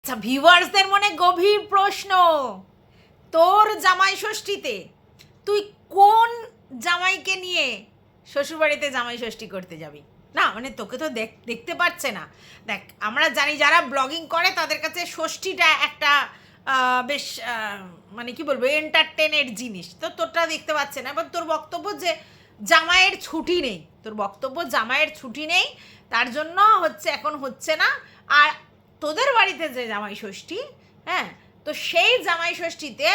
আচ্ছা, ভিউয়ার্সদের মনে গভীর প্রশ্ন, তোর জামাই ষষ্ঠীতে তুই কোন জামাইকে নিয়ে শ্বশুরবাড়িতে জামাই ষষ্ঠী করতে যাবি? না মানে তোকে তো দেখতে পাচ্ছে না। দেখ, আমরা জানি যারা ব্লগিং করে তাদের কাছে ষষ্ঠীটা একটা বেশ মানে কি বলবো, এন্টারটেনের জিনিস। তো তোরটা দেখতে পাচ্ছে না। এবার তোর বক্তব্য যে জামাইয়ের ছুটি নেই, তোর বক্তব্য জামাইয়ের ছুটি নেই, তার জন্য হচ্ছে এখন হচ্ছে না। আর তোদের বাড়িতে যে জামাই ষষ্ঠী, হ্যাঁ, তো সেই জামাই ষষ্ঠীতে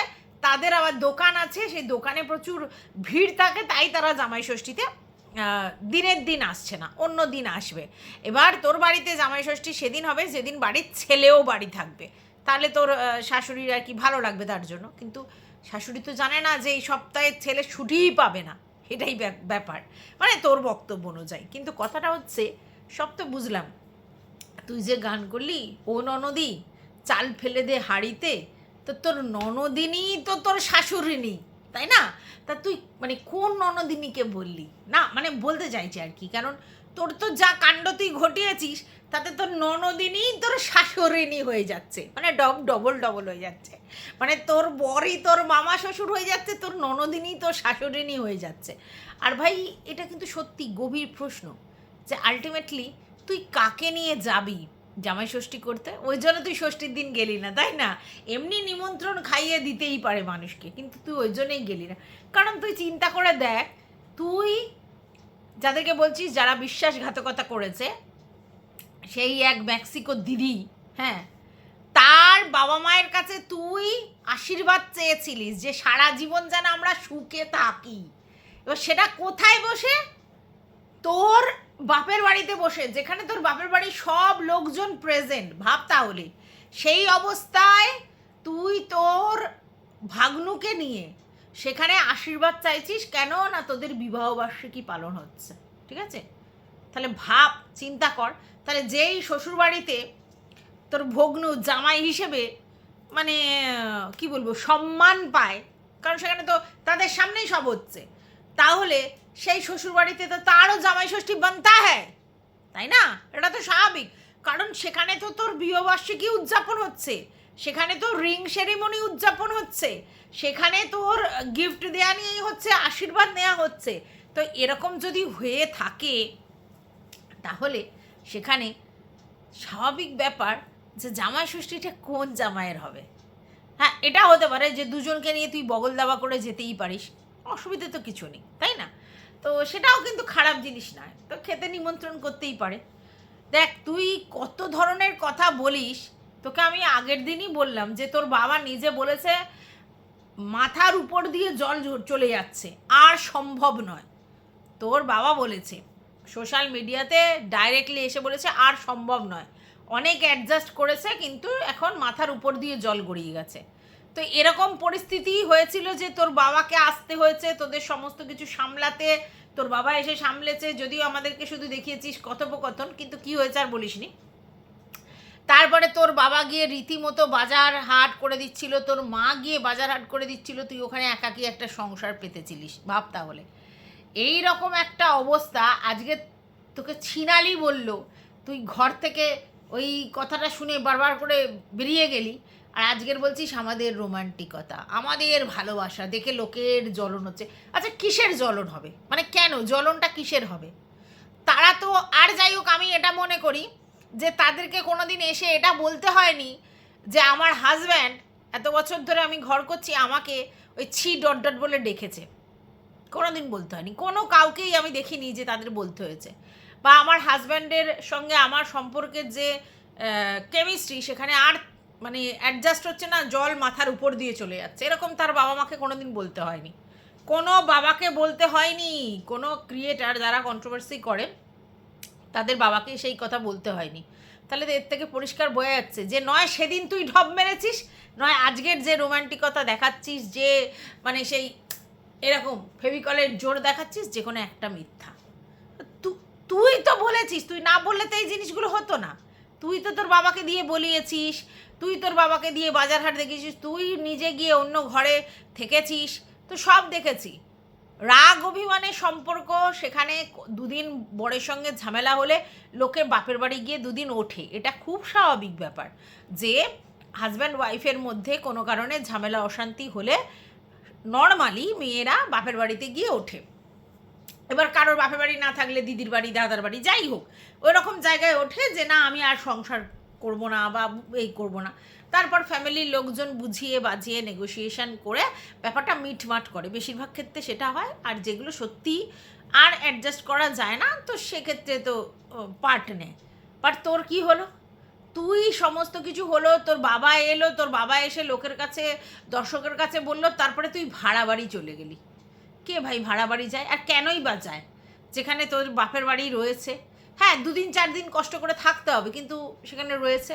তাদের আবার দোকান আছে, সেই দোকানে প্রচুর ভিড় থাকে, তাই তারা জামাই ষষ্ঠীতে দিনের দিন আসছে না, অন্য দিন আসবে। এবার তোর বাড়িতে জামাই ষষ্ঠী সেদিন হবে যেদিন বাড়ির ছেলেও বাড়ি থাকবে, তাহলে তোর শাশুড়ির আর কি ভালো লাগবে তার জন্য। কিন্তু শাশুড়ি তো জানে না যে এই সপ্তাহে ছেলে ছুটিই পাবে না, এটাই ব্যাপার মানে তোর বক্তব্য অনুযায়ী। কিন্তু কথাটা হচ্ছে, সব তো বুঝলাম, তুই যে গান করলি ও ননদি চাল ফেলে দে হাঁড়িতে, তো তোর ননদিনী তো তোর শাশুড়িনী, তাই না? তা তুই মানে কোন ননদিনীকে বললি? না মানে বলতে চাইছি আর কি, কারণ তোর তো যা কাণ্ড তুই ঘটিয়েছিস তাতে তোর ননদিনী তোর শাশুড়িনী হয়ে যাচ্ছে, মানে ডবল ডবল হয়ে যাচ্ছে। মানে তোর বরই তোর মামা ষষ্ঠুর হয়ে যাচ্ছে, তোর ননদিনী তোর শাশুড়িনী হয়ে যাচ্ছে। আর ভাই, এটা কিন্তু সত্যি গভীর প্রশ্ন যে আলটিমেটলি তুই কাকে নিয়ে যাবি জামাই ষষ্ঠী করতে? ওই জন্য তুই ষষ্ঠীর দিন গেলি না, তাই না? এমনি নিমন্ত্রণ খাইয়ে দিতেই পারে মানুষকে, কিন্তু তুই ওই জন্যই গেলি না। কারণ তুই চিন্তা করে দেখ, তুই যাদেরকে বলছিস যারা বিশ্বাসঘাতকতা করেছে, সেই এক মেক্সিকোর দিদি, হ্যাঁ, তার বাবা মায়ের কাছে তুই আশীর্বাদ চেয়েছিলিস যে সারা জীবন যেন আমরা সুখে থাকি। এবার সেটা কোথায় বসে? তোর বাপের বাড়িতে বসে, যেখানে তোর বাপের বাড়ির সব লোকজন প্রেজেন্ট। ভাব তাহলে, সেই অবস্থায় তুই তোর ভাগ্নুকে নিয়ে সেখানে আশীর্বাদ চাইছিস কেন? না তোদের বিবাহবার্ষিকী পালন হচ্ছে, ঠিক আছে? তাহলে ভাব, চিন্তা কর, তাহলে যেই শ্বশুরবাড়িতে তোর ভগ্নু জামাই হিসেবে মানে কি বলবো সম্মান পায়, কারণ সেখানে তো তাদের সামনেই সব হচ্ছে, তাহলে সেই শ্বশুরবাড়িতে তো তারও জামাই ষষ্ঠী বানতা হ্যায়, তাই না? এটা তো স্বাভাবিক, কারণ সেখানে তো তোর বিবাহবার্ষিকী উদযাপন হচ্ছে, সেখানে তো রিং সেরিমনি উদযাপন হচ্ছে, সেখানে তোর গিফট দেওয়া নিয়েই হচ্ছে, আশীর্বাদ নেওয়া হচ্ছে। তো এরকম যদি হয়ে থাকে তাহলে সেখানে স্বাভাবিক ব্যাপার যে জামাই ষষ্ঠীটা কোন জামাইয়ের হবে। হ্যাঁ, এটা হতে পারে যে দুজনকে নিয়ে তুই বগল দাবা করে যেতেই পারিস, অসুবিধে তো কিছু নেই, তাই না? তো সেটাও কিন্তু খারাপ জিনিস নয়, তো খেতে নিমন্ত্রণ করতেই পারে। দেখ, তুই কত ধরনের কথা বলিস। তোকে আমি আগের দিনই বললাম যে তোর বাবা নিজে বলেছে মাথার উপর দিয়ে জল চলে যাচ্ছে, আর সম্ভব নয়। তোর বাবা বলেছে সোশ্যাল মিডিয়াতে ডাইরেক্টলি এসে বলেছে আর সম্ভব নয়, অনেক অ্যাডজাস্ট করেছে কিন্তু এখন মাথার উপর দিয়ে জল গড়িয়ে গেছে। তো এরকম পরিস্থিতি হয়েছিল যে তোর বাবাকে আসতে হয়েছে তোদের সমস্ত কিছু সামলাতে, তোর বাবা এসে সামলেছে, যদিও আমাদেরকে শুধু দেখিয়েছিস কথোপকথন, কিন্তু কি হয়েছে আর বলিসনি। তারপরে তোর বাবা গিয়ে রীতিমতো বাজার হাট করে দিচ্ছিল, তোর মা গিয়ে বাজার হাট করে দিচ্ছিল, তুই ওখানে একাকি একটা সংসার পেতেছিলিস। ভাব তাহলে, এই রকম একটা অবস্থা আজকে তোকে ছিনালি বলল, তুই ঘর থেকে ওই কথাটা শুনে বারবার করে বেরিয়ে গেলি, আর আজকের বলছিস আমাদের রোমান্টিকতা, আমাদের ভালোবাসা দেখে লোকের জ্বলন হচ্ছে। আচ্ছা, কিসের জ্বলন হবে? মানে কেন জ্বলনটা কিসের হবে? তারা তো, আর যাই হোক, আমি এটা মনে করি যে তাদেরকে কোনো দিন এসে এটা বলতে হয়নি যে আমার হাজব্যান্ড এত বছর ধরে আমি ঘর করছি আমাকে ওই ছি ডট ডট বলে ডেকেছে, কোনো দিন বলতে হয়নি। কোনো কাউকেই আমি দেখিনি যে তাদের বলতে হয়েছে। বা আমার হাজব্যান্ডের সঙ্গে আমার সম্পর্কের যে কেমিস্ট্রি, সেখানে আর মানে অ্যাডজাস্ট হচ্ছে না, জল মাথার উপর দিয়ে চলে যাচ্ছে, এরকম তার বাবা মাকে কোনো দিন বলতে হয়নি। কোনো বাবাকে বলতে হয়নি, কোনো ক্রিয়েটার যারা কন্ট্রোভার্সি করে তাদের বাবাকে সেই কথা বলতে হয়নি। তাহলে এর থেকে পরিষ্কার বোঝা যাচ্ছে যে নয় সেদিন তুই ঢপ মেরেছিস, নয় আজকের যে রোমান্টিকতা দেখাচ্ছিস, যে মানে সেই এরকম ফেভিকলের জোর দেখাচ্ছিস, যে কোনো একটা মিথ্যা। তুই তো বলেছিস, তুই না বললে তো এই জিনিসগুলো হতো না। তুই তো তোর বাবাকে দিয়ে বলিয়েছিস, তুই তোর বাবাকে দিয়ে বাজার হাট দেখেছিস, তুই নিজে গিয়ে অন্য ঘরে থেকেছিস, তো সব দেখেছি। রাগ অভিমানের সম্পর্ক, সেখানে দুদিন বরের সঙ্গে ঝামেলা হলে লোকের বাপের বাড়ি গিয়ে দুদিন ওঠে, এটা খুব স্বাভাবিক ব্যাপার যে হাজব্যান্ড ওয়াইফের মধ্যে কোনো কারণে ঝামেলা অশান্তি হলে নর্মালি মেয়েরা বাপের বাড়িতে গিয়ে ওঠে। এবার কারোর বাপের বাড়ি না থাকলে দিদির বাড়ি, দাদার বাড়ি, যাই হোক ওই রকম জায়গায় ওঠে যে না আমি আর সংসার করব না বা এই করব না। তারপর ফ্যামিলির লোকজন বুঝিয়ে বাজিয়ে নেগোসিয়েশন করে ব্যাপারটা মিটমাট করে, বেশিরভাগ ক্ষেত্রে সেটা হয়। আর যেগুলো সত্যি আর অ্যাডজাস্ট করা যায় না তো সেক্ষেত্রে তো পার্ট নেয়। বাট তোর কি হলো, তুই সমস্ত কিছু হলো, তোর বাবা এলো, তোর বাবা এসে লোকের কাছে দর্শকের কাছে বললো, তারপরে তুই ভাড়া বাড়ি চলে গেলি। কে ভাই ভাড়া বাড়ি যায়, আর কেনই বা যায় যেখানে তোর বাপের বাড়ি রয়েছে? হ্যাঁ 2-4 দিন কষ্ট করে থাকতে হবে কিন্তু সেখানে রয়েছে।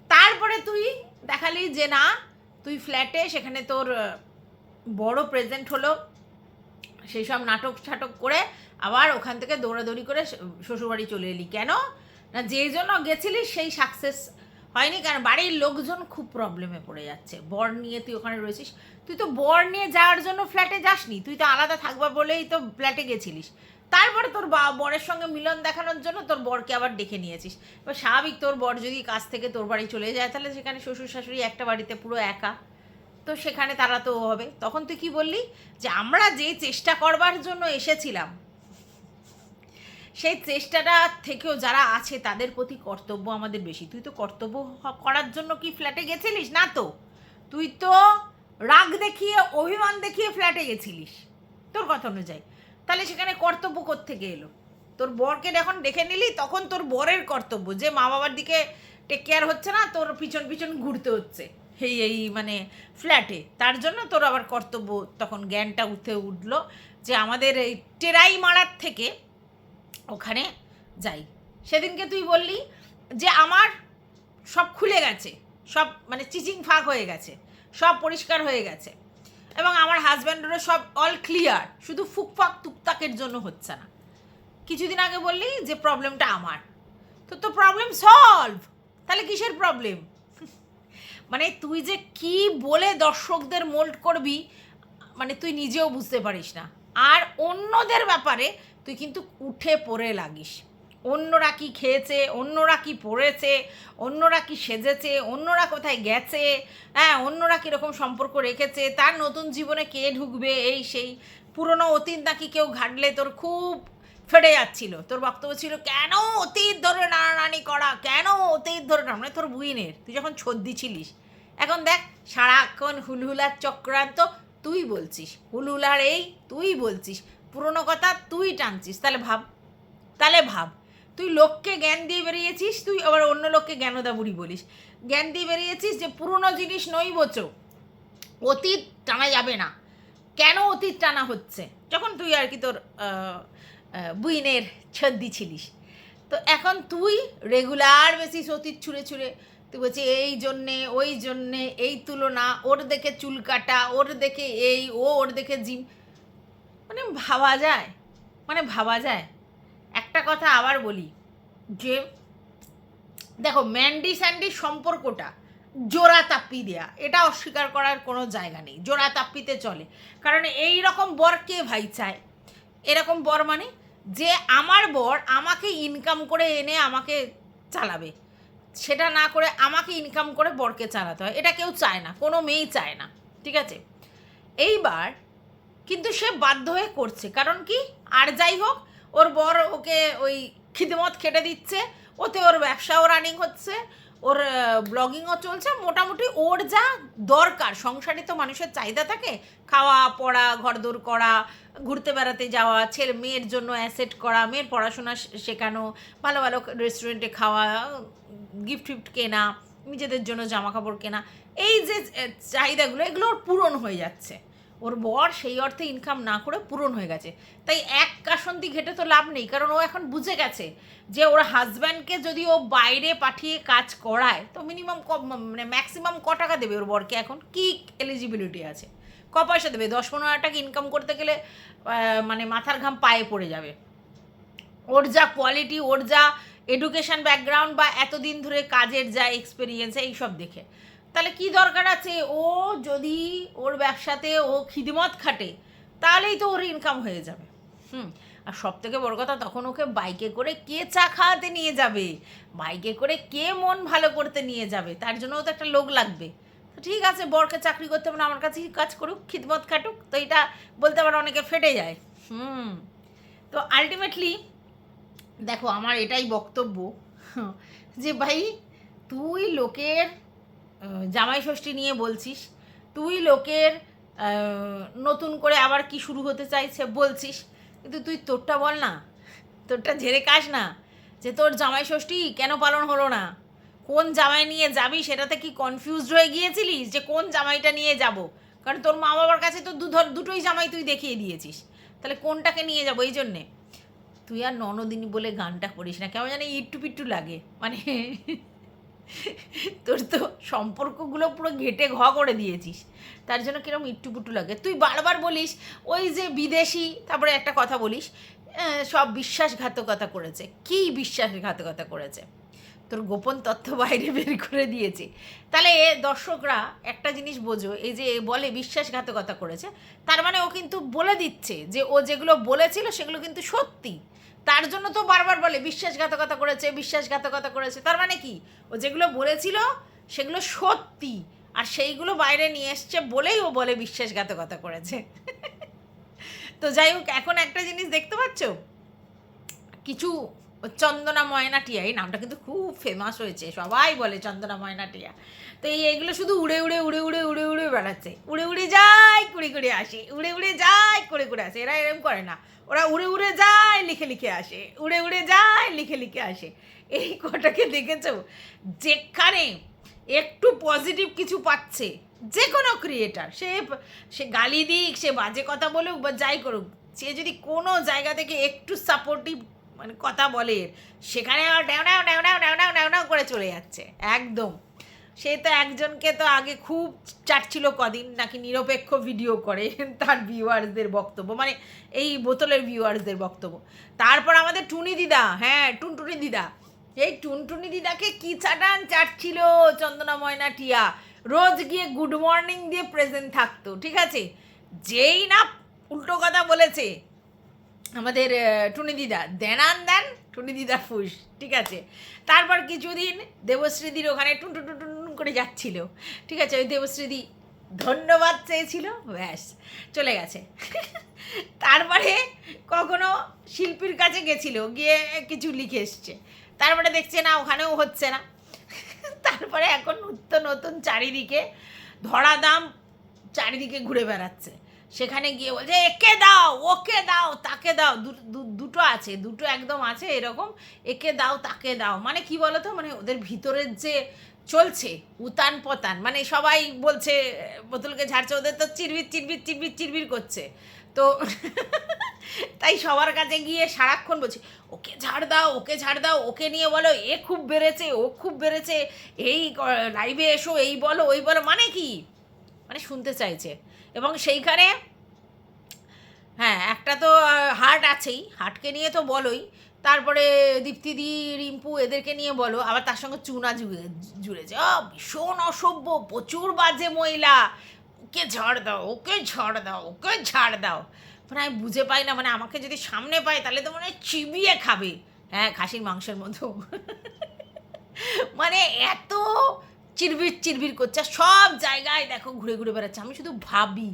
তারপরে তুই দেখালি যে না তুই ফ্ল্যাটে, সেখানে তোর বড় প্রেজেন্ট হলো, সেই সব নাটক ছাটক করে আবার ওখান থেকে দৌড়াদৌড়ি করে শ্বশুরবাড়ি চলে এলি। কেন না যেই জন্য গেছিলিস সেই সাকসেস হয়নি, কারণ বাড়ির লোকজন খুব প্রবলেমে পড়ে যাচ্ছে। বর নিয়ে তুই ওখানে রয়েছিস, তুই তো বর নিয়ে যাওয়ার জন্য ফ্ল্যাটে যাসনি, তুই তো আলাদা থাকবা বলেই তো ফ্ল্যাটে গেছিলিস। তারপরে তোর বরের সঙ্গে মিলন দেখানোর জন্য তোর বরকে আবার ডেকে নিয়েছিস। এবার স্বাভাবিক তোর বর যদি কাজ থেকে তোর বাড়ি চলে যায় তাহলে সেখানে শ্বশুর শাশুড়ি একটা বাড়িতে পুরো একা, তো সেখানে তারা তো হবে। তখন তুই কি বললি যে আমরা যে চেষ্টা করবার জন্য এসেছিলাম সেই চেষ্টাটা থেকেও যারা আছে তাদের প্রতি কর্তব্য আমাদের বেশি। তুই তো কর্তব্য করার জন্য কি ফ্ল্যাটে গেছিলিস না, তো তুই তো রাগ দেখিয়ে অভিমান দেখিয়ে ফ্ল্যাটে গেছিলিস তোর কথা অনুযায়ী। তাহলে সেখানে কর্তব্য কোত্থেকে এলো? তোর বরকে যখন দেখে নিলি তখন তোর বরের কর্তব্য যে মা বাবার দিকে টেক কেয়ার হচ্ছে না, তোর পিছন পিছন ঘুরতে হচ্ছে এই মানে ফ্ল্যাটে, তার জন্য তোর আবার কর্তব্য তখন জ্ঞানটা উঠলো যে আমাদের এই টেরাই মারার থেকে ওখানে যাই। সেদিনকে তুই বললি যে আমার সব খুলে গেছে, সব মানে চিচিং ফাঁক হয়ে গেছে, সব পরিষ্কার হয়ে গেছে এবং আমার হাজব্যান্ডেরও সব অল ক্লিয়ার, শুধু ফুকফাক টুকটাকের জন্য হচ্ছে না। কিছুদিন আগে বললি যে প্রবলেমটা আমার, তো প্রবলেম সলভ, তাহলে কিসের প্রবলেম? মানে তুই যে কি বলে দর্শকদের মোল্ড করবি মানে তুই নিজেও বুঝতে পারিস না। আর অন্যদের ব্যাপারে তুই কিন্তু উঠে পড়ে লাগিস, অন্যরা কি খেয়েছে, অন্যরা কি পড়েছে, অন্যরা কি সেজেছে, অন্যরা কোথায় গেছে, হ্যাঁ অন্যরা কীরকম সম্পর্ক রেখেছে, তার নতুন জীবনে কে ঢুকবে, এই সেই পুরনো অতীত নাকি কেউ ঘাটলে তোর খুব ফেটে যাচ্ছিল। তোর বক্তব্য ছিল কেন অতীত ধরে নাড়ানাড়ি করা, কেন অতীত ধরে না, মানে তোর বুইনের তুই যখন ছদ্দি ছিলিস। এখন দেখ সারাক্ষণ হুলহুলার চক্রান্ত তুই বলছিস, হুলহুলার এই তুই বলছিস, পুরনো কথা তুই টানছিস। তাহলে ভাব তুই লোককে জ্ঞান দিয়ে বেরিয়েছিস, তুই আবার অন্য লোককে জ্ঞানদা বুড়ি বলিস। জ্ঞান দিয়ে বেরিয়েছিস যে পুরনো জিনিস নইবচ, অতীত টানা যাবে না। কেন অতীত টানা হচ্ছে? যখন তুই আর কি তোর বুইনের ছদ্দি ছিলিস, তো এখন তুই রেগুলার বেসিস অতীত ছুঁড়ে ছুঁড়ে তুই বলছি এই জন্যে ওই জন্যে, এই তুলনা, ওর দেখে চুল কাটা, ওর দেখে এই, ওর দেখে জিম, মানে ভাবা যায়। একটা কথা আবার বলি যে দেখো ম্যান্ডি স্যান্ডির সম্পর্কটা জোড়া তাপ্পি দেয়া, এটা অস্বীকার করার কোনো জায়গা নেই, জোড়া তাপ্পিতে চলে। কারণ এই রকম বর কে ভাই চায়? এরকম বর মানে যে আমার বর আমাকে ইনকাম করে এনে আমাকে চালাবে, সেটা না করে আমাকে ইনকাম করে বরকে চালাতে হয়, এটা কেউ চায় না, কোনো মেয়েই চায় না, ঠিক আছে? এইবার কিন্তু সে বাধ্য হয়ে করছে, কারণ কি আর যাই হোক ওর বর ওকে ওই খিদমত খেটে দিচ্ছে, ওতে ওর ব্যবসাও রানিং হচ্ছে, ওর ব্লগিংও চলছে, মোটামুটি ওর যা দরকার সংসারে তো মানুষের চাহিদা থাকে, খাওয়া পড়া ঘরদোর করা, ঘুরতে বেড়াতে যাওয়া, ছেলে মেয়ের জন্য অ্যাসেট করা, মেয়ের পড়াশোনা শেখানো, ভালো ভালো রেস্টুরেন্টে খাওয়া, গিফট ফিফট কেনা, নিজেদের জন্য জামা কাপড় কেনা, এই যে চাহিদাগুলো এগুলো ওর পূরণ হয়ে যাচ্ছে। ওর বর সেই অর্থে ইনকাম না করে পূরণ হয়ে গেছে। তাই এক কাসন্তি ঘেটে তো লাভ নেই, কারণ ও এখন বুঝে গেছে যে ওর হাজব্যান্ডকে যদি ও বাইরে পাঠিয়ে কাজ করায় তো মিনিমাম মানে ম্যাক্সিমাম ক টাকা দেবে ওর বরকে, এখন কি এলিজিবিলিটি আছে, ক পয়সা দেবে? 10-15 টাকা ইনকাম করতে গেলে মানে মাথার ঘাম পায়ে পড়ে যাবে। ওর যা কোয়ালিটি, ওর যা এডুকেশন ব্যাকগ্রাউন্ড বা এতদিন ধরে কাজের যা এক্সপিরিয়েন্স এইসব দেখে, তাহলে কি দরকার আছে ও যদি ওর ব্যবসাতে ও খিদমত খাটে তাহলেই তো ওর ইনকাম হয়ে যাবে। আর সব থেকে বড় কথা, তখন ওকে বাইকে করে কে চা খাওয়াতে নিয়ে যাবে, বাইকে করে কে মন ভালো করতে নিয়ে যাবে, তার জন্যও তো একটা লোক লাগবে। তো ঠিক আছে, বরকে চাকরি করতে হবে না, আমার কাছে কাজ করুক, খিদমত খাটুক, তো এটা বলতে পারো অনেকে ফেটে যায়। তো আলটিমেটলি দেখো, আমার এটাই বক্তব্য যে ভাই, তুই লোকের জামাই ষষ্ঠী নিয়ে বলছিস, তুই লোকের নতুন করে আবার কি শুরু হতে চাইছে বলছিস, কিন্তু তুই তোরটা বল না, তোরটা ঝেড়ে কাস না, যে তোর জামাই ষষ্ঠী কেন পালন হলো না, কোন জামাই নিয়ে যাবি সেটাতে কি কনফিউজড হয়ে গিয়েছিলিস যে কোন জামাইটা নিয়ে যাব? কারণ তোর মা বাবার কাছে তো দুটোই জামাই তুই দেখিয়ে দিয়েছিস, তাহলে কোনটাকে নিয়ে যাবো? এই জন্যে তুই আর ননদিনী বলে গানটা করিস না, কেমন জানি ইট্টু পিট্টু লাগে, মানে তোর তো সম্পর্কগুলো পুরো ঘেটে ঘ করে দিয়েছিস, তার জন্য কিরকম ইট্টুপুট্টু লাগে। তুই বারবার বলিস ওই যে বিদেশি, তারপরে একটা কথা বলিস সব বিশ্বাসঘাতকতা করেছে। কী বিশ্বাসঘাতকতা করেছে? তোর গোপন তথ্য বাইরে বের করে দিয়েছে। তাহলে দর্শকরা একটা জিনিস বোঝো, এই যে বলে বিশ্বাসঘাতকতা করেছে, তার মানে ও কিন্তু বলে দিচ্ছে যে ও যেগুলো বলেছিল সেগুলো কিন্তু সত্যি। তার জন্য তো বারবার বলে বিশ্বাসঘাতকতা করেছে, বিশ্বাসঘাতকতা করেছে। তার মানে কি, ও যেগুলো বলেছিল সেগুলো সত্যি, আর সেইগুলো বাইরে নিয়ে এসছে বলেই ও বলে বিশ্বাসঘাতকতা করেছে। তো যাই হোক, এখন একটা জিনিস দেখতে পাচ্ছ, কিছু চন্দনা ময়না টিয়া, এই নামটা কিন্তু খুব ফেমাস হয়েছে, সবাই বলে চন্দনা ময়না টিয়া। তো এইগুলো শুধু উড়ে উড়ে উড়ে উড়ে উড়ে উড়ে বেড়াচ্ছে, উড়ে উড়ে যায় কুড়ে কুড়ে আসে, উড়ে উড়ে যায় করে করে আসে। এরা এরকম করে না, ওরা উড়ে উড়ে যায় লিখে লিখে আসে, উড়ে উড়ে যায় লিখে লিখে আসে। এই কটাকে দেখেছো? যেখানে একটু পজিটিভ কিছু পাচ্ছে, যে কোনো ক্রিয়েটার, সে গালি দিক, সে বাজে কথা বলুক বা যাই করুক, সে যদি কোনো জায়গা থেকে একটু সাপোর্টিভ মানে কথা বলে, সেখানে আবার ড্যাও ড্যাও করে চলে যাচ্ছে একদম। সে তো একজনকে তো আগে খুব চাটছিল কদিন, নাকি নিরপেক্ষ ভিডিও করে তার ভিউয়ার্সদের বক্তব্য, মানে এই বোতলের ভিউয়ার্সদের বক্তব্য। তারপর আমাদের টুনি দিদা, হ্যাঁ টুনটুনি দিদা, এই টুনটুনি দিদাকে কি চাটছিল চন্দনা ময়না টিয়া, রোজ গিয়ে গুড মর্নিং দিয়ে প্রেজেন্ট থাকতো, ঠিক আছে? যেই না উল্টো কথা বলেছে আমাদের টুনি দিদা, দেনান দেন টুনি দিদা ফুস, ঠিক আছে? তারপর কিছুদিন দেবশ্রীদির ওখানে টুন টুন টুন করে যাচ্ছিল, ঠিক আছে? ওই দেবশ্রীদি ধন্যবাদ চেয়েছিল, ব্যাস চলে গেছে। তারপরে কখনো শিল্পীর কাছে গেছিল, গিয়ে কিছু লিখে এসছে, তারপরে দেখছে না ওখানেও হচ্ছে না। তারপরে এখন নতুন চারিদিকে ধরাধাম চারিদিকে ঘুরে বেড়াচ্ছে, সেখানে গিয়ে বলছে একে দাও, ওকে দাও, তাকে দাও, দুটো আছে, দুটো একদম আছে এরকম, একে দাও তাকে দাও। মানে কি বলতো, মানে ওদের ভিতরের যে চলছে উতান পতান, মানে সবাই বলছে বোতলকে ঝাড়ছে, ওদের তো চিরবির চিরবির চিরবির চিরবির করছে। তো তাই সবার কাছে গিয়ে সারাক্ষণ বলছি ওকে ঝাড় দাও, ওকে ঝাড় দাও, ওকে নিয়ে বলো এ খুব বেড়েছে, ও খুব বেড়েছে, এই লাইভে এসো, এই বলো ওই বলো, মানে কি, মানে শুনতে চাইছে। এবং সেইখানে হ্যাঁ একটা তো হার্ট আছেই, হার্টকে নিয়ে তো বলোই, তারপরে দীপ্তিদি, রিম্পু এদেরকে নিয়ে বলো, আবার তার সঙ্গে চুনা জুড়েছে, ভীষণ অসভ্য, প্রচুর বাজে মহিলা, ওকে ঝাড় দাও, ওকে ঝাড় দাও, ওকে ঝাড় দাও। মানে আমি বুঝে পাই না, মানে আমাকে যদি সামনে পায় তাহলে তো মানে চিবিয়ে খাবে, হ্যাঁ খাসির মাংসের মতো। মানে এত চিরবির চিরবির করছে, আর সব জায়গায় দেখো ঘুরে ঘুরে বেড়াচ্ছে। আমি শুধু ভাবি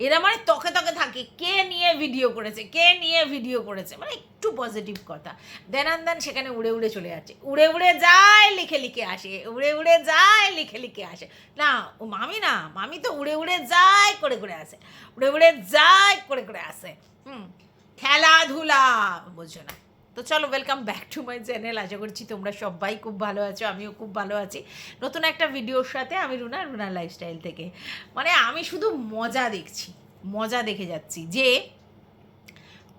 এরা মানে তকে তকে থাকে, কে নিয়ে ভিডিও করেছে, কে নিয়ে ভিডিও করেছে, মানে একটু পজিটিভ কথা দেন সেখানে উড়ে উড়ে চলে যাচ্ছে, উড়ে উড়ে যায় লিখে লিখে আসে, উড়ে উড়ে যায় লিখে লিখে আসে। না ও মামি না, মামি তো উড়ে উড়ে যায় করে করে আসে, উড়ে উড়ে যায় করে করে আসে। খেলাধুলা বোঝো না। তো চলো, welcome back to my channel. আশা করছি তোমরা সবাই খুব ভালো আছো, আমিও খুব ভালো আছি। নতুন একটা ভিডিওর সাথে আমি রুনা লাইফস্টাইল থেকে। মানে আমি শুধু মজা দেখছি, মজা দেখে যাচ্ছি যে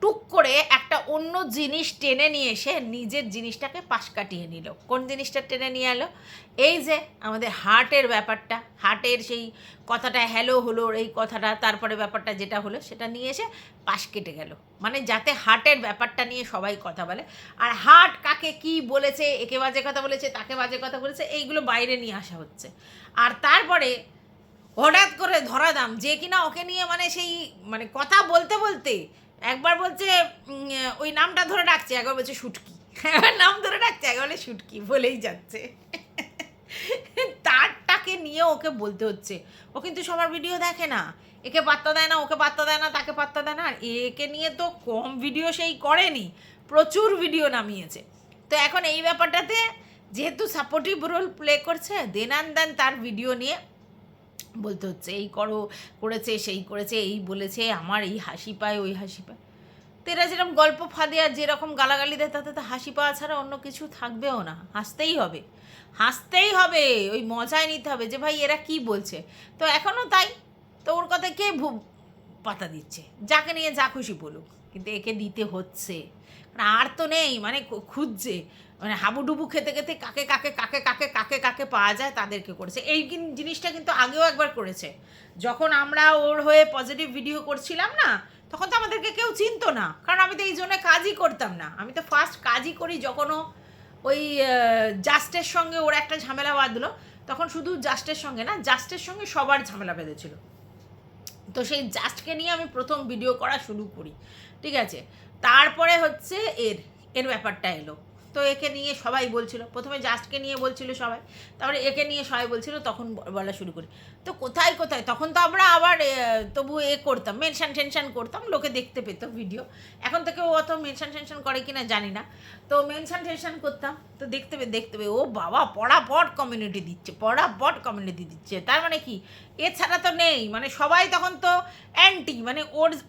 টুক করে একটা অন্য জিনিস টেনে নিয়ে এসে নিজের জিনিসটাকে পাশ কাটিয়ে নিল। কোন জিনিসটা টেনে নিয়ে এলো? এই যে আমাদের হার্টের ব্যাপারটা, হার্টের সেই কথাটা হ্যালো হলো, এই কথাটা, তারপরে ব্যাপারটা যেটা হলো সেটা নিয়ে এসে পাশ কেটে গেল। মানে যাতে হার্টের ব্যাপারটা নিয়ে সবাই কথা বলে, আর হার্ট কাকে কি বলেছে, একে বাজে কথা বলেছে, তাকে বাজে কথা বলেছে, এইগুলো বাইরে নিয়ে আসা হচ্ছে। আর তারপরে হঠাৎ করে ধরা দাম যে কিনা ওকে নিয়ে মানে সেই মানে কথা বলতে বলতে একবার বলছে ওই নামটা ধরে ডাকছে, একবার বলছে শুটকি, একবার নাম ধরে ডাকছে, একবার বলে শুটকি বলেই যাচ্ছে। তারটাকে নিয়ে ওকে বলতে হচ্ছে। ও কিন্তু সবার ভিডিও দেখে না, একে পাত্তা দেয় না, ওকে পাত্তা দেয় না, তাকে পাত্তা দেয় না। আর একে নিয়ে তো কম ভিডিও সেই করেনি, প্রচুর ভিডিও নামিয়েছে। তো এখন এই ব্যাপারটাতে যেহেতু সাপোর্টিভ রোল প্লে করছে, দেন অ্যান্ড দেন তার ভিডিও নিয়ে বলতে হচ্ছে এই করেছে, সেই করেছে, এই বলেছে, আমার এই হাসি পায়, ওই হাসি পায়। তো এরা যেরকম গল্প ফাঁদে আর যেরকম গালাগালি দেয়, তাতে তো হাসি পাওয়া ছাড়া অন্য কিছু থাকবেও না। হাসতেই হবে, হাসতেই হবে, ওই মজায় নিতে হবে যে ভাই এরা কি বলছে। তো এখনও তাই। তো ওর কথা কে পাতা দিচ্ছে, যাকে নিয়ে যা খুশি বলুক, কিন্তু একে দিতে হচ্ছে। আর তো নেই, মানে খুঁজছে, মানে হাবুডুবু খেতে খেতে কাকে কাকে কাকে কাকে কাকে কাকে পাওয়া যায় তাদেরকে করেছে। এই জিনিসটা কিন্তু আগেও একবার করেছে, যখন আমরা ওর হয়ে পজিটিভ ভিডিও করছিলাম না, তখন তো আমাদেরকে কেউ চিনতো না, কারণ আমি তো এই জন্য কাজই করতাম না। আমি তো ফার্স্ট কাজই করি যখনও ওই জাস্টের সঙ্গে ওর একটা ঝামেলা বাঁধলো, তখন শুধু জাস্টের সঙ্গে না, জাস্টের সঙ্গে সবার ঝামেলা বেঁধেছিল। তো সেই জাস্টকে নিয়ে আমি প্রথম ভিডিও করা শুরু করি, ঠিক আছে। তারপরে হচ্ছে এর ব্যাপারটা এলো। তো একে নিয়ে সবাই বলছিল, প্রথমে জাস্টকে নিয়ে বলছিল সবাই, তারপরে একে নিয়ে সবাই বলছিল, তখন বলা শুরু করি। তো কোথায় কোথায় তখন তো আমরা আবার তবু করতাম, মেনশান টেনশান করতাম, লোকে দেখতে পেত ভিডিও। এখন থেকে ও অত মেনশান টেনশান করে কিনা জানি না। তো মেনশান টেনশান করতাম, তো দেখতে পেয়ে ও বাবা পড়াপট কমিউনিটি দিচ্ছে। তার মানে কি, এছাড়া তো নেই, মানে সবাই তখন তো অ্যান্টি, মানে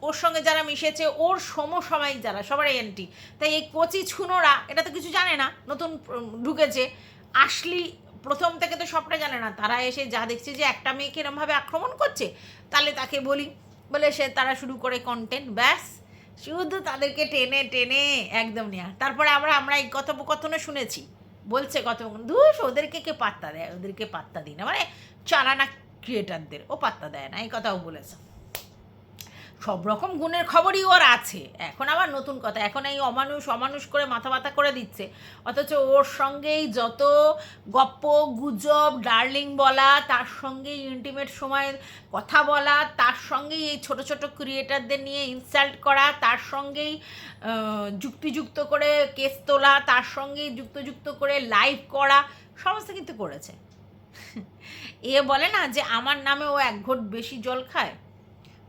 ওর সঙ্গে যারা মিশেছে, ওর সমসাময়িক যারা, সবারই অ্যান্টি। তাই এই কচি ছুনোরা এটা তো কিছু জানে না, নতুন ঢুকেছে, আসলি প্রথম থেকে তো সবটা জানে না। তারা এসে যা দেখছে যে একটা মেয়েকে এরমভাবে আক্রমণ করছে, তাহলে তাকে বলে তারা শুরু করে কন্টেন্ট, ব্যাস শুধু তাদেরকে টেনে টেনে একদম নেওয়া। তারপরে আমরা এই কথোপকথনে শুনেছি, বলছে কথোপকথন, ধুস ওদেরকে কে পাত্তা দেয়, ওদেরকে পাত্তা দিই না, মানে চালানা ক্রিয়েটারদের ও পাত্তা দেয় না, এই কথাও বলেছে। সব রকম গুণের খবরই ওর আছে। এখন আবার নতুন কথা, এখন এই অমানুষ করে মাথা ব্যথা করে দিচ্ছে, অথচ ওর সঙ্গেই যত গপ্প গুজব ডার্লিং বলা, তার সঙ্গেই ইন্টিমেট সময়ের কথা বলা, তার সঙ্গেই এই ছোট ছোট ক্রিয়েটারদের নিয়ে ইনসাল্ট করা, তার সঙ্গেই যুক্তিযুক্ত করে কেস তোলা, তার সঙ্গেই যুক্ত করে লাইভ করা, সমস্ত কিন্তু করেছে। এ বলে না যে আমার নামে ও 1 ঘট বেশি জল খায়,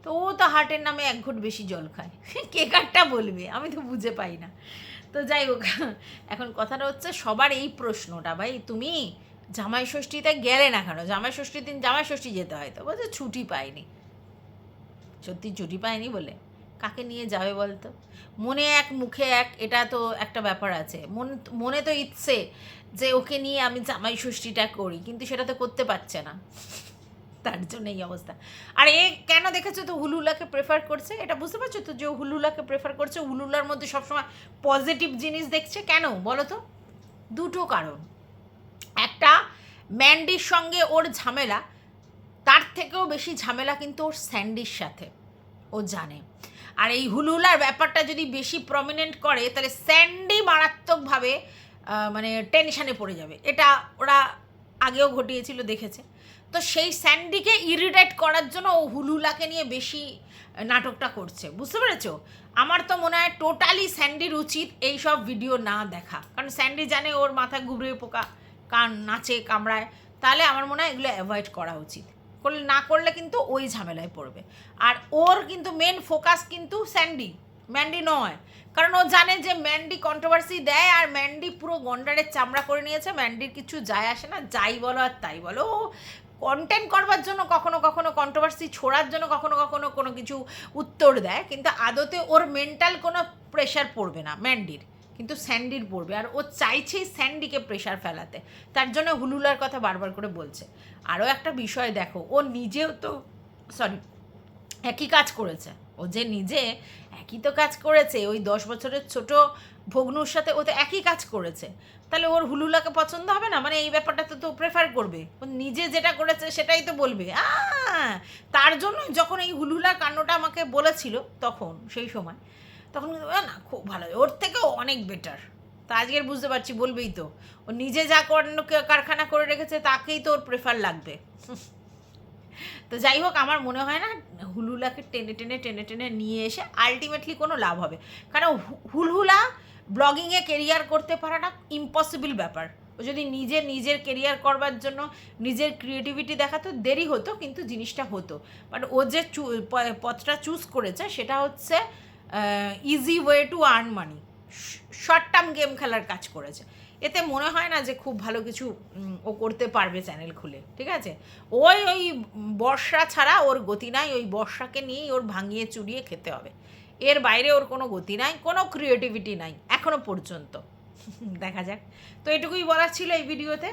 তো ও তো হার্টের নামে 1 ঘট বেশি জল খায়। কে কারটা বলবে, আমি তো বুঝে পাই না। তো যাই হোক, এখন কথাটা হচ্ছে সবার এই প্রশ্নটা, ভাই তুমি জামাই ষষ্ঠীতে গেলে না কেন? জামাই ষষ্ঠীর দিন জামাই ষষ্ঠী যেতে হয়, তো বলছে ছুটি পাইনি। সত্যি ছুটি পাইনি বলে কাকে নিয়ে যাবে বলতো? মনে এক মুখে এক, এটা তো একটা ব্যাপার আছে। মনে তো ইচ্ছে যে ওকে নিয়ে আমি জামাই ষষ্ঠীটা করি, কিন্তু সেটা তো করতে পারছে না, তার জন্য এই অবস্থা। আর কেন দেখেছো তো হুলুলাকে প্রেফার করছে, এটা বুঝতে পারছো তো যে হুলুলাকে প্রেফার করছে, হুলুলার মধ্যে সবসময় পজিটিভ জিনিস দেখছে। কেন বলো তো? দুটো কারণ। একটা, ম্যান্ডির সঙ্গে ওর ঝামেলা, তার থেকেও বেশি ঝামেলা কিন্তু ওর স্যান্ডির সাথে, ও জানে। আর এই হুলুলার ব্যাপারটা যদি বেশি প্রমিনেন্ট করে, তাহলে স্যান্ডি মারাত্মকভাবে মানে টেনশানে পড়ে যাবে। এটা ওরা আগেও ঘটিয়েছিল, দেখেছে। তো সেই স্যান্ডিকে ইরিটেট করার জন্য ও হুলুলাকে নিয়ে বেশি নাটকটা করছে, বুঝতে পেরেছো? আমার তো মনে হয় টোটালি স্যান্ডির উচিত এই সব ভিডিও না দেখা, কারণ স্যান্ডি জানে ওর মাথা ঘুরে পোকা কান নাচে কামড়ায়। তাহলে আমার মনে হয় এগুলো অ্যাভয়েড করা উচিত, না করলে কিন্তু ওই ঝামেলায় পড়বে। আর ওর কিন্তু মেন ফোকাস কিন্তু ম্যান্ডি নয়, কারণ ও জানে যে ম্যান্ডি কন্ট্রোভার্সি দেয়, আর ম্যান্ডি পুরো গন্ডারের চামড়া করে নিয়েছে, ম্যান্ডির কিছু যায় আসে না, যাই বলো আর তাই বলো। ও কন্টেন্ট করবার জন্য কখনো কখনো, কন্ট্রোভার্সি ছোড়ার জন্য কখনো কখনো কোনো কিছু উত্তর দেয়, কিন্তু আদতে ওর মেন্টাল কোনো প্রেশার পড়বে না ম্যান্ডির, কিন্তু স্যান্ডির পড়বে। আর ও চাইছেই স্যান্ডিকে প্রেশার ফেলাতে, তার জন্য হুলুলার কথা বারবার করে বলছে। আরও একটা বিষয় দেখো, ও নিজেও তো একই কাজ করেছে, ও যে নিজে একই তো কাজ করেছে, ওই 10 বছরের ছোট ভগ্নুর সাথে ও তো একই কাজ করেছে। তাহলে ওর হুলুলাকে পছন্দ হবে না? মানে এই ব্যাপারটা তো প্রেফার করবে, ও নিজে যেটা করেছে সেটাই তো বলবে। তার জন্য যখন এই হুলুলা কাণ্ডটা আমাকে বলেছিল, তখন সেই সময় তখন না খুব ভালো, ওর থেকেও অনেক বেটার। তা আজকের বুঝতে পারছি, বলবেই তো, ও নিজে যা কারখানা করে রেখেছে তাকেই তো ওর প্রেফার লাগবে। তো যাই হোক, আমার মনে হয় না হুলহুলাকে টেনে টেনে টেনে টেনে নিয়ে এসে আলটিমেটলি কোনো লাভ হবে। কারণ হুলহুলা ব্লগিংয়ে কেরিয়ার করতে পারাটা ইম্পসিবল ব্যাপার। ও যদি নিজের কেরিয়ার করবার জন্য নিজের ক্রিয়েটিভিটি দেখাতো, দেরি হতো কিন্তু জিনিসটা হতো। বাট ও যে পথটা চুজ করেছে সেটা হচ্ছে easy way to earn money, short term game খেলার কাজ করেছে। এতে মনে হয় না যে খুব ভালো কিছু ও করতে পারবে চ্যানেল খুলে, ঠিক আছে? ওই বর্ষা ছাড়া ওর গতি নাই, ওই বর্ষাকে নিয়েই ওর ভাঙিয়ে চুরিয়ে খেতে হবে। এর বাইরে ওর কোনো গতি নাই, কোনো ক্রিয়েটিভিটি নাই এখনো পর্যন্ত। দেখা যাক। তো এটুকুই বলার ছিল এই ভিডিওতে।